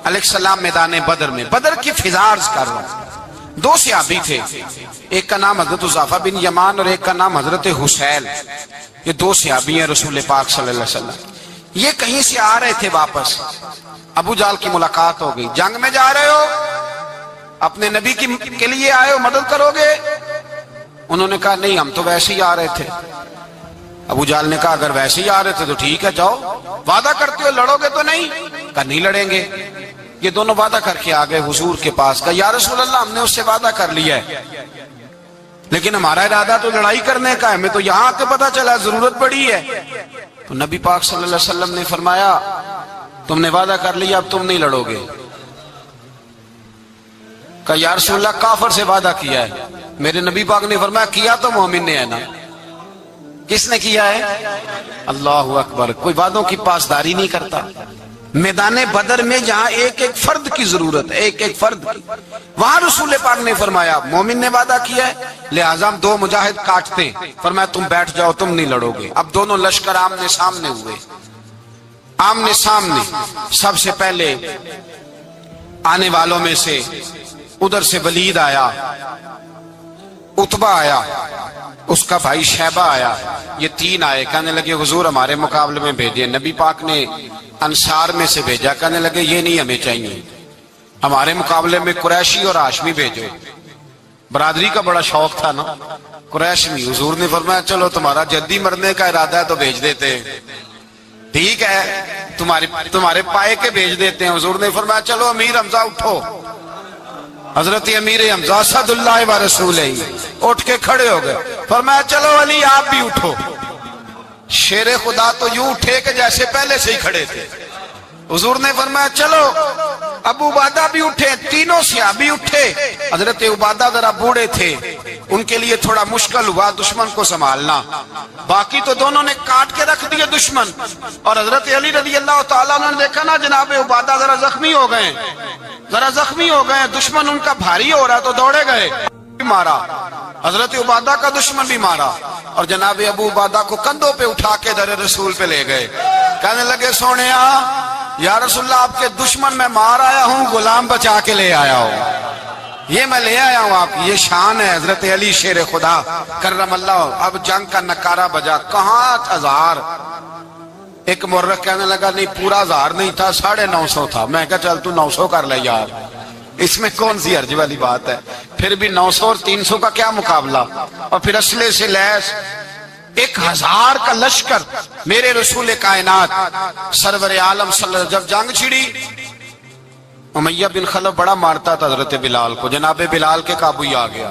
A: علیہ السلام میدان بدر میں، بدر کی فضا عرض کر رہا ہوں، دو صحابی تھے، ایک کا نام حضرت حذیفہ بن یمان اور ایک کا نام حضرت حسیل۔ یہ دو صحابی ہیں رسول پاک صلی اللہ علیہ وسلم۔ یہ کہیں سے آ رہے تھے واپس، ابو جہل کی ملاقات ہو گئی۔ جنگ میں جا رہے ہو، اپنے نبی کے لیے آئے ہو، مدد کرو گے؟ انہوں نے کہا نہیں ہم تو ویسے ہی آ رہے تھے۔ ابو جہل نے کہا اگر ویسے ہی آ رہے تھے تو ٹھیک ہے جاؤ، وعدہ کرتے ہو لڑو گے تو نہیں؟ کہا نہیں لڑیں گے۔ یہ دونوں وعدہ کر کے آ گئے حضور کے پاس، کہا یا رسول اللہ ہم نے اس سے وعدہ کر لیا ہے، لیکن ہمارا ارادہ تو لڑائی کرنے کا ہے، ہمیں تو یہاں آ کے پتا چلا ضرورت پڑی ہے۔ تو نبی پاک صلی اللہ علیہ وسلم نے فرمایا تم نے وعدہ کر لیا اب تم نہیں لڑو گے۔ کہا یا رسول اللہ کافر سے وعدہ کیا ہے۔ میرے نبی پاک نے فرمایا کیا تو مومن نے ہے نا۔ کس نے کیا ہے؟ اللہ اکبر۔ کوئی وعدوں کی پاسداری نہیں کرتا۔ میدان بدر میں جہاں ایک ایک فرد کی ضرورت ہے، ایک ایک فرد کی، وہاں رسول پاک نے فرمایا مومن نے وعدہ کیا ہے لہٰذا ہم دو مجاہد کاٹتے، فرمایا تم بیٹھ جاؤ تم نہیں لڑو گے۔ اب دونوں لشکر آمنے سامنے ہوئے، آمنے سامنے۔ سب سے پہلے آنے والوں میں سے ادھر سے ولید آیا، عتبہ آیا، اس کا بھائی شیبہ آیا، یہ تین آئے۔ کہنے لگے حضور ہمارے مقابلے میں بھیجے۔ نبی پاک نے انصار میں سے بھیجا، کہنے لگے یہ نہیں ہمیں چاہیے، ہمارے مقابلے میں قریشی اور ہاشمی بھیجو۔ برادری کا بڑا شوق تھا نا قریش میں۔ حضور نے فرمایا چلو تمہارا جلدی مرنے کا ارادہ ہے تو بھیج دیتے، ٹھیک ہے تمہارے پائے کے بھیج دیتے ہیں۔ حضور نے فرمایا چلو امیر حمزہ اٹھو۔ حضرت امیر حمزہ اسد اللہ و رسولہ اٹھ کے کھڑے ہو گئے، فرمایا چلو علی آپ بھی اٹھو۔ شیر خدا تو یوں اٹھے کہ جیسے پہلے سے ہی کھڑے تھے۔ حضور نے فرمایا چلو، ابو عبادہ بھی اٹھے، تینوں صحابی اٹھے۔ حضرت عبادہ ذرا بوڑھے تھے، ان کے لیے تھوڑا مشکل ہوا دشمن کو سنبھالنا، باقی تو دونوں نے کاٹ کے رکھ دیے دشمن۔ اور حضرت علی رضی اللہ تعالیٰ عنہ نے دیکھا نا جناب عبادہ ذرا زخمی ہو گئے، دشمن ان کا بھاری ہو رہا تو دوڑے گئے، مارا حضرت عبادہ کا دشمن بھی مارا، اور جناب ابو عبادہ کو کندھوں پہ اٹھا کے در رسول پہ لے گئے۔ کہنے لگے سونیا یا رسول اللہ آپ کے دشمن میں مار آیا ہوں، غلام بچا کے لے آیا ہوں، یہ میں لے آیا ہوں آپ کی، یہ شان ہے حضرت علی شیر خدا کرم اللہ۔ اب جنگ کا نکارہ بجا، کہاں 1000؟ ایک مورخ کہنے لگا نہیں پورا 1000 نہیں تھا، 950 تھا۔ میں کہا چل تو 900 کر لے یار، اس میں کون سی حرج والی بات ہے؟ پھر بھی 900 اور 300 کا کیا مقابلہ؟ اور پھر اسلحے سے لیس 1000 کا لشکر۔ میرے رسول کائنات سرور عالم صلی اللہ علیہ وسلم جب جنگ چھڑی، امیہ بن خلف بڑا مارتا تھا حضرت بلال کو، جناب بلال کے قابو ہی آ گیا۔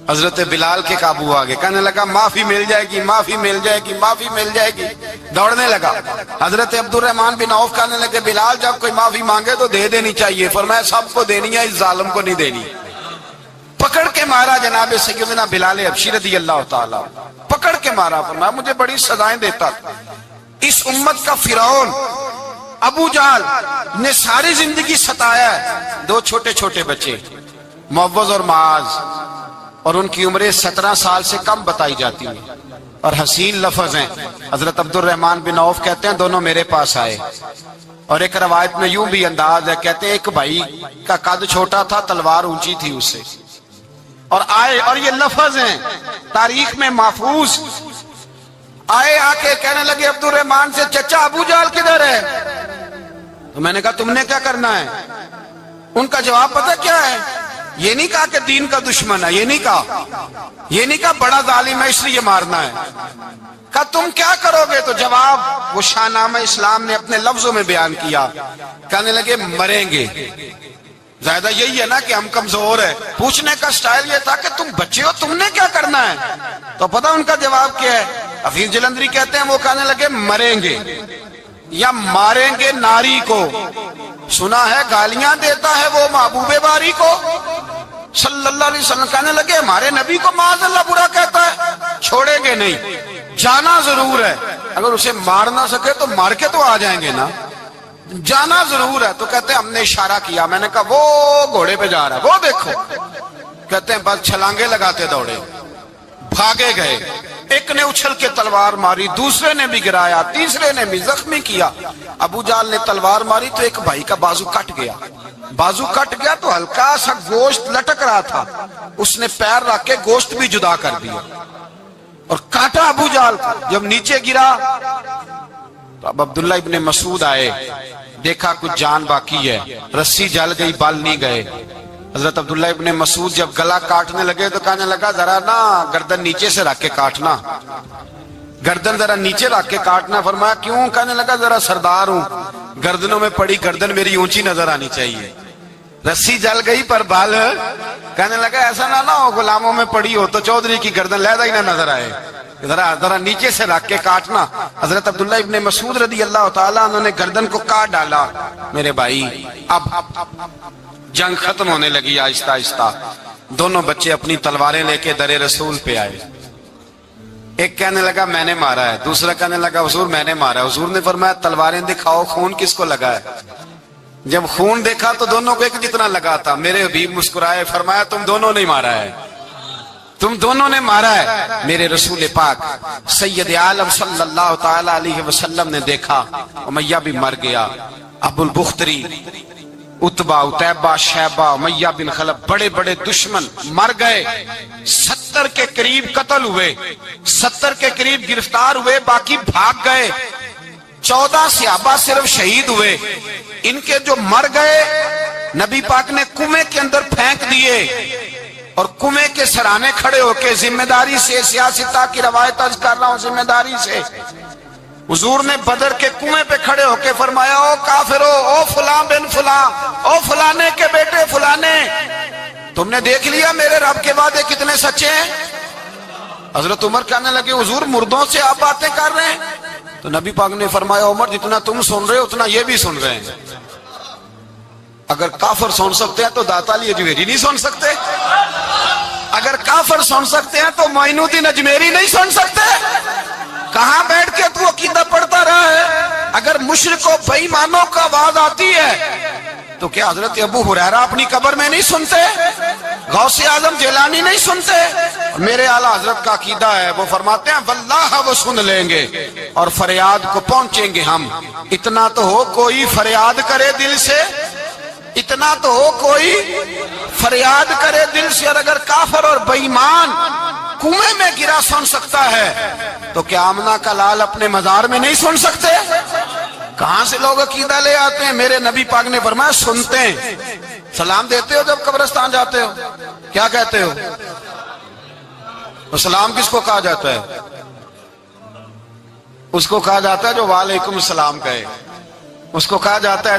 A: حضرت بلال کے قابو آ گئے، کہنے لگا معافی مل جائے گی، معافی مل جائے گی، معافی مل جائے گی، دوڑنے لگا۔ حضرت عبد الرحمن بن عوف کہنے لگے بلال جب کوئی معافی مانگے تو دے دینی چاہیے، فرمایا سب کو دینی ہے، اس ظالم کو نہیں دینی۔ پکڑ کے مارا جناب سیدنا بلال حبشی رضی اللہ تعالیٰ، پکڑ کے مارا، فرمایا مجھے بڑی سزائیں دیتا تھا۔ اس امت کا فرعون ابو جہل نے ساری زندگی ستایا ہے۔ دو چھوٹے چھوٹے بچے معوذ اور معاذ، اور ان کی عمریں 17 سال سے کم بتائی جاتی ہیں، اور حسین لفظ ہیں۔ حضرت عبد الرحمن بن عوف کہتے ہیں دونوں میرے پاس آئے، اور ایک روایت میں یوں بھی انداز ہے، کہتے ہیں ایک بھائی کا قد چھوٹا تھا، تلوار اونچی تھی اس سے، اور آئے، اور یہ لفظ ہیں تاریخ میں محفوظ، آئے آ کے کہنے لگے عبد الرحمن سے چچا ابو جہل کدھر ہے؟ تو میں نے کہا تم نے کیا کرنا ہے؟ ان کا جواب پتہ کیا ہے؟ یہ نہیں کہا کہ دین کا دشمن ہے، یہ نہیں کہا بڑا ظالم ہے اس لیے مارنا ہے، کہا تم کیا کرو گے؟ تو جواب وہ شاہ نامہ اسلام نے اپنے لفظوں میں بیان کیا، کہنے لگے مریں گے۔ زیادہ یہی ہے نا کہ ہم کمزور ہے، پوچھنے کا سٹائل یہ تھا کہ تم بچے ہو، تم نے کیا کرنا ہے؟ تو پتہ ان کا جواب کیا ہے؟ حفیظ جلندری کہتے ہیں وہ کہنے لگے مریں گے یا ماریں گے ناری کو، سنا ہے گالیاں دیتا ہے وہ محبوب باری کو صلی اللہ علیہ وسلم، کہنے لگے ہمارے نبی کو معاذ اللہ برا کہتا ہے، چھوڑیں گے نہیں، جانا ضرور ہے، اگر اسے مار نہ سکے تو مار کے تو آ جائیں گے نا، جانا ضرور ہے۔ تو کہتے ہیں ہم نے اشارہ کیا، میں نے کہا وہ گھوڑے پہ جا رہا ہے وہ دیکھو، کہتے ہیں بس چھلانگے لگاتے دوڑے، بھاگے گئے، ایک نے اچھل کے تلوار ماری، دوسرے نے بھی گرایا، تیسرے نے بھی زخمی کیا۔ ابو جہل نے تلوار ماری تو ایک بھائی کا بازو کٹ گیا، بازو کٹ گیا تو ہلکا سا گوشت لٹک رہا تھا، اس نے پیر رکھ کے گوشت بھی جدا کر دیا اور کاٹا ابو جہل کو۔ جب نیچے گرا تو اب عبداللہ ابن مسعود آئے، دیکھا کچھ جان باقی ہے، رسی جل گئی، بال نہیں گئے۔ حضرت عبداللہ ابن مسعود جب گلا کاٹنے لگے تو کہنے لگا ذرا نا گردن نیچے سے رکھ کے کاٹنا، گردن ذرا نیچے رکھ کے کاٹنا۔ فرمایا کیوں؟ کہنے لگا ذرا سردار ہوں، گردنوں میں پڑی گردن میری اونچی نظر آنی چاہیے، رسی جل گئی پر بال، کہنے لگا ایسا نہ ہو غلاموں میں پڑی ہو تو چودھری کی گردن لہذا ہی نہ نظر آئے، ذرا نیچے سے رکھ کے کاٹنا۔ حضرت عبداللہ ابن مسعود رضی اللہ تعالیٰ انہوں نے گردن کو کاٹ ڈالا۔ میرے بھائی اب جنگ ختم ہونے لگی آہستہ آہستہ، دونوں بچے اپنی تلواریں لے کے در رسول پہ آئے، ایک کہنے لگا میں نے مارا ہے، دوسرا کہنے لگا حضور میں نے مارا ہے۔ حضور نے فرمایا تلواریں دکھاؤ، خون کس کو لگا ہے؟ جب خون دیکھا تو دونوں کو ایک جتنا لگا تھا۔ میرے حبیب مسکرائے، فرمایا تم دونوں نے مارا ہے، تم دونوں نے مارا ہے۔ میرے رسول پاک سید عالم صلی اللہ تعالی علیہ وسلم نے دیکھا امیہ بھی مر گیا، ابو البختری، عتبہ، عتیبہ، شیبہ، امیہ بن خلف، بڑے بڑے دشمن مر گئے، 70 کے قریب قتل ہوئے، 70 کے قریب گرفتار ہوئے، باقی بھاگ گئے، 14 صحابہ صرف شہید ہوئے۔ ان کے جو مر گئے نبی پاک نے کنویں کے اندر پھینک دیے، اور کنویں کے سرانے کھڑے ہو کے ذمہ داری سے، سیاستہ کی روایت عرض کر رہا ہوں، ذمہ داری سے حضور نے بدر کے کنویں پہ کھڑے ہو کے فرمایا او کافرو، او فلاں بن فلاں، او فلانے کے بیٹے فلانے، تم نے دیکھ لیا میرے رب کے وعدے کتنے سچے ہیں؟ حضرت عمر کہنے لگے حضور مردوں سے آپ باتیں کر رہے ہیں؟ تو نبی پاک نے فرمایا عمر جتنا تم سن رہے ہو اتنا یہ بھی سن رہے ہیں، اگر کافر سن سکتے ہیں تو داتا علی اجمیری نہیں سن سکتے، اگر کافر سن سکتے ہیں تو معین الدین اجمیری نہیں سن سکتے؟ کہاں بیٹھ کے تو عقیدہ پڑھتا رہا ہے؟ اگر مشرکوں بے ایمانوں کا آواز آتی ہے تو کیا حضرت ابو ہریرہ اپنی قبر میں نہیں سنتے؟ غوث اعظم جیلانی نہیں سنتے؟ میرے اعلیٰ حضرت کا عقیدہ ہے، وہ فرماتے ہیں واللہ وہ سن لیں گے اور فریاد کو پہنچیں گے ہم، اتنا تو ہو کوئی فریاد کرے دل سے، اتنا تو ہو کوئی فریاد کرے دل سے۔ اور اگر کافر اور بے ایمان کنویں میں گرا سن سکتا ہے تو کیا آمنہ کا لال اپنے مزار میں نہیں سن سکتے؟ کہاں سے لوگ عقیدہ لے آتے ہیں؟ میرے نبی پاک نے فرمایا سنتے ہیں۔ سلام دیتے ہو جب قبرستان جاتے ہو؟ کیا کہتے ہو؟ سلام کس کو کہا جاتا ہے؟ اس کو کہا جاتا ہے جو وعلیکم السلام کہے، اس کو کہا جاتا ہے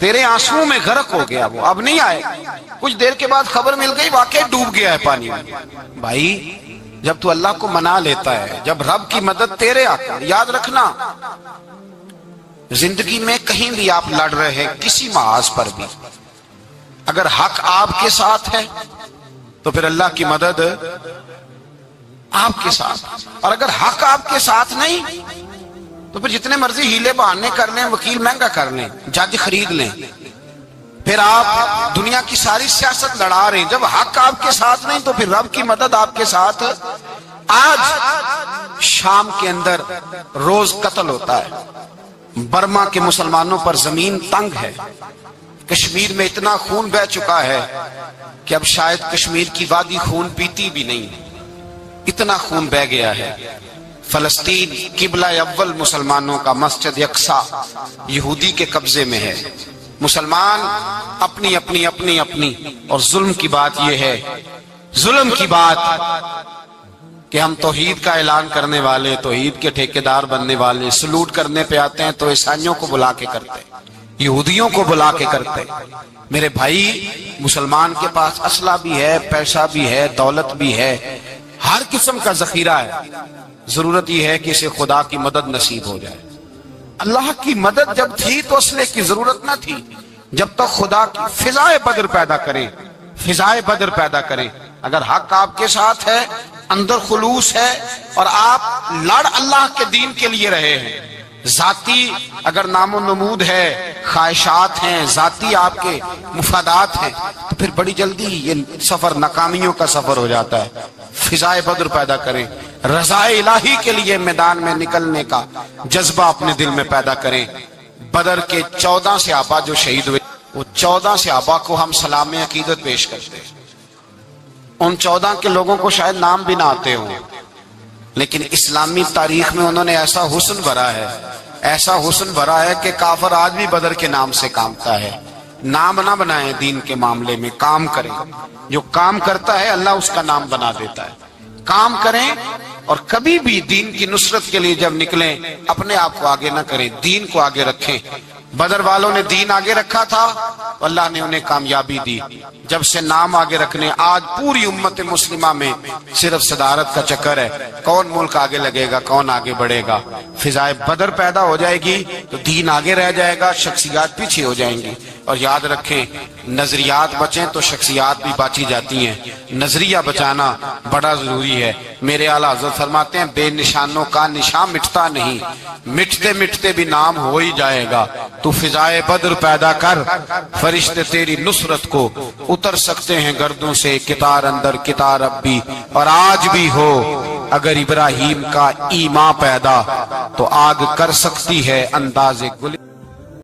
A: تیرے آنسوؤں میں غرق ہو گیا وہ، اب نہیں آئے گا۔ کچھ دیر کے بعد خبر مل گئی واقعی ڈوب گیا ہے پانی میں۔ بھائی جب تو اللہ کو منا لیتا ہے، جب رب کی مدد تیرے آتا ہے، یاد رکھنا زندگی میں کہیں بھی آپ لڑ رہے ہیں، کسی محاذ پر بھی، اگر حق آپ کے ساتھ ہے تو پھر اللہ کی مدد آپ کے ساتھ، اور اگر حق آپ کے ساتھ نہیں تو پھر جتنے مرضی ہیلے بہانے کر لیں، وکیل مہنگا کر لیں، جج خرید لیں، پھر آپ دنیا کی ساری سیاست لڑا رہے ہیں، جب حق آپ کے ساتھ نہیں تو پھر رب کی مدد آپ کے ساتھ۔ آج شام کے اندر روز قتل ہوتا ہے، برما کے مسلمانوں پر زمین تنگ ہے، کشمیر میں اتنا خون بہہ چکا ہے کہ اب شاید کشمیر کی وادی خون پیتی بھی نہیں، اتنا خون بہہ گیا ہے۔ فلسطین قبلہ اول مسلمانوں کا مسجد اقصی یہودی کے قبضے میں ہے، مسلمان اپنی اپنی اپنی اپنی، اور ظلم کی بات یہ ہے، ظلم کی بات کہ ہم توحید کا اعلان کرنے والے، توحید کے ٹھیکیدار بننے والے، سلوٹ کرنے پہ آتے ہیں تو عیسائیوں کو بلا کے کرتے، یہودیوں کو بلا کے کرتے۔ میرے بھائی مسلمان کے پاس اسلحہ بھی ہے، پیسہ بھی ہے، دولت بھی ہے، ہر قسم کا ذخیرہ ہے، ضرورت یہ ہے کہ اسے خدا کی مدد نصیب ہو جائے۔ اللہ کی مدد جب تھی تو اسلحے کی ضرورت نہ تھی، جب تک خدا کی فضائے بدر پیدا کریں، فضائے بدر پیدا کریں۔ اگر حق آپ کے ساتھ ہے، اندر خلوص ہے، اور آپ لڑ اللہ کے دین کے لیے رہے ہیں، ذاتی اگر نام و نمود ہے، خواہشات ہیں، ذاتی آپ کے مفادات ہیں، تو پھر بڑی جلدی یہ سفر ناکامیوں کا سفر ہو جاتا ہے۔ فضائے بدر پیدا کریں، رضا الہی کے لیے میدان میں نکلنے کا جذبہ اپنے دل میں پیدا کریں۔ بدر کے 14 صحابہ جو شہید ہوئے، وہ 14 صحابہ کو ہم سلام عقیدت پیش کرتے ہیں۔ ان 14 کے لوگوں کو شاید نام بھی نہ آتے ہوں، لیکن اسلامی تاریخ میں انہوں نے ایسا حسن بھرا ہے، ایسا حسن بھرا ہے کہ کافر آج بھی بدر کے نام سے کامتا ہے۔ نام نہ بنائیں دین کے معاملے میں، کام کریں، جو کام کرتا ہے اللہ اس کا نام بنا دیتا ہے۔ کام کریں، اور کبھی بھی دین کی نصرت کے لیے جب نکلیں اپنے آپ کو آگے نہ کریں، دین کو آگے رکھیں۔ بدر والوں نے دین آگے رکھا تھا، اللہ نے انہیں کامیابی دی۔ جب سے نام آگے رکھنے، آج پوری امت مسلمہ میں صرف صدارت کا چکر ہے، کون ملک آگے لگے گا، کون آگے بڑھے گا۔ فضائے بدر پیدا ہو جائے گی تو دین آگے رہ جائے گا، شخصیات پیچھے ہو جائیں گی۔ اور یاد رکھیں، نظریات بچیں تو شخصیات بھی باچی جاتی ہیں، نظریہ بچانا بڑا ضروری ہے۔ میرے اعلیٰ حضرت فرماتے ہیں بے نشانوں کا نشان مٹتا نہیں، مٹتے مٹتے بھی نام ہو ہی جائے گا۔ تو فضائے بدر پیدا کر، فرشتے تیری نصرت کو اتر سکتے ہیں گردوں سے، کتار اندر کتار اب بھی، اور آج بھی ہو اگر ابراہیم کا ایمان پیدا تو آگ کر سکتی ہے انداز گل۔